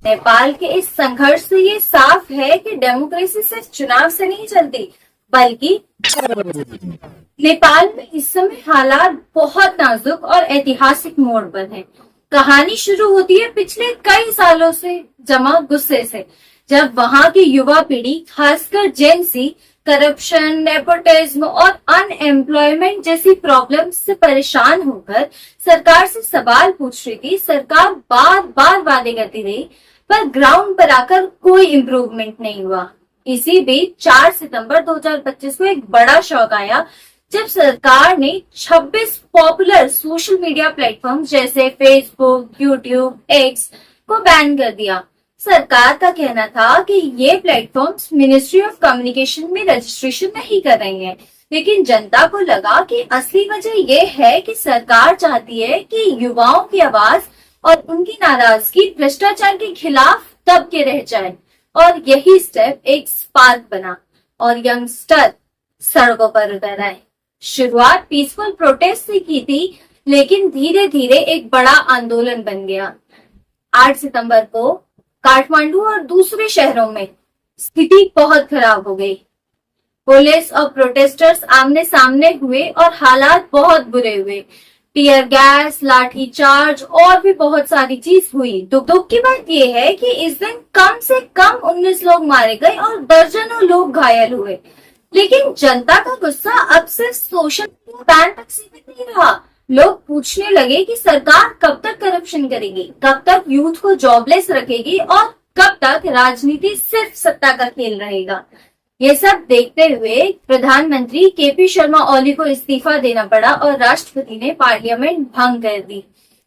नेपाल के इस संघर्ष से ये साफ है कि डेमोक्रेसी सिर्फ चुनाव से नहीं चलती, बल्कि नेपाल में इस समय हालात बहुत नाजुक और ऐतिहासिक मोड़ पर हैं। कहानी शुरू होती है पिछले कई सालों से जमा गुस्से से, जब वहां की युवा पीढ़ी, खासकर जेन सी, करप्शन, नेपोटिज्म और अनएम्प्लॉयमेंट जैसी प्रॉब्लम्स से परेशान होकर सरकार से सवाल पूछ रही थी। सरकार बार बार वादे करती रही, पर ग्राउंड पर आकर कोई इम्प्रूवमेंट नहीं हुआ। इसी बीच 4 सितंबर 2025 को एक बड़ा शौक आया, जब सरकार ने 26 पॉपुलर सोशल मीडिया प्लेटफॉर्म जैसे फेसबुक, यूट्यूब, एक्स को बैन कर दिया। सरकार का कहना था कि ये प्लेटफॉर्म्स मिनिस्ट्री ऑफ कम्युनिकेशन में रजिस्ट्रेशन नहीं कर रही हैं, लेकिन जनता को लगा कि असली वजह ये है कि सरकार चाहती है कि युवाओं की आवाज और उनकी नाराजगी भ्रष्टाचार के खिलाफ दब के रह जाए। और यही स्टेप एक स्पार्क बना और यंगस्टर सड़कों पर उतर आए। शुरुआत पीसफुल प्रोटेस्ट से की थी, लेकिन धीरे धीरे एक बड़ा आंदोलन बन गया। 8 सितंबर को काठमांडू और दूसरे शहरों में स्थिति बहुत खराब हो गई। पुलिस और प्रोटेस्टर्स आमने सामने हुए और हालात बहुत बुरे हुए। टीयर गैस, लाठी चार्ज और भी बहुत सारी चीज हुई। दुख की बात यह है कि इस दिन कम से कम 19 लोग मारे गए और दर्जनों लोग घायल हुए। लेकिन जनता का गुस्सा अब सिर्फ सोशल मीडिया बैन तक सीमित नहीं रहा। लोग पूछने लगे कि सरकार कब तक करप्शन करेगी, कब तक यूथ को जॉबलेस रखेगी और कब तक राजनीति सिर्फ सत्ता का खेल रहेगा। ये सब देखते हुए प्रधानमंत्री केपी शर्मा ओली को इस्तीफा देना पड़ा और राष्ट्रपति ने पार्लियामेंट भंग कर दी।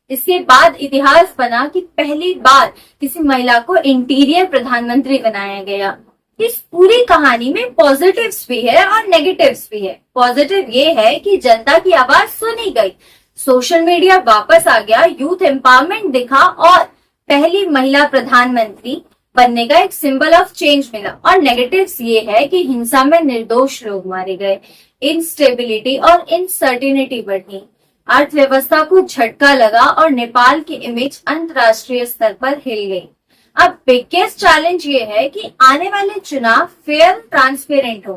इसके बाद इतिहास बना कि पहली बार किसी महिला को इंटीरियर प्रधानमंत्री बनाया गया। इस पूरी कहानी में पॉजिटिव्स भी है और नेगेटिव्स भी है। पॉजिटिव ये है कि जनता की आवाज सुनी गई, सोशल मीडिया वापस आ गया, यूथ एम्पावरमेंट दिखा और पहली महिला प्रधानमंत्री बनने का एक सिंबल ऑफ चेंज मिला। और नेगेटिव्स ये है कि हिंसा में निर्दोष लोग मारे गए, इंस्टेबिलिटी और इनसर्टिनिटी बढ़ी, अर्थव्यवस्था को झटका लगा और नेपाल की इमेज अंतर्राष्ट्रीय स्तर पर हिल गई। अब बिगेस्ट चैलेंज ये है कि आने वाले चुनाव फेयर, ट्रांसपेरेंट हो,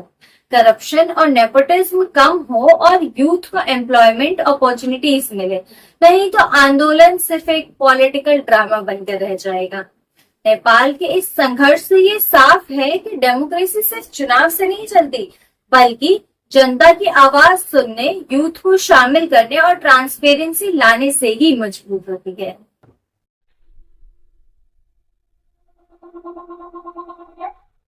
करप्शन और नेपोटिज्म कम हो और यूथ को एम्प्लॉयमेंट अपॉर्चुनिटीज मिले। नहीं तो आंदोलन सिर्फ एक पॉलिटिकल ड्रामा बनकर रह जाएगा। नेपाल के इस संघर्ष से ये साफ है कि डेमोक्रेसी सिर्फ चुनाव से नहीं चलती, बल्कि जनता की आवाज सुनने, यूथ को शामिल करने और ट्रांसपेरेंसी लाने से ही मजबूत होती है।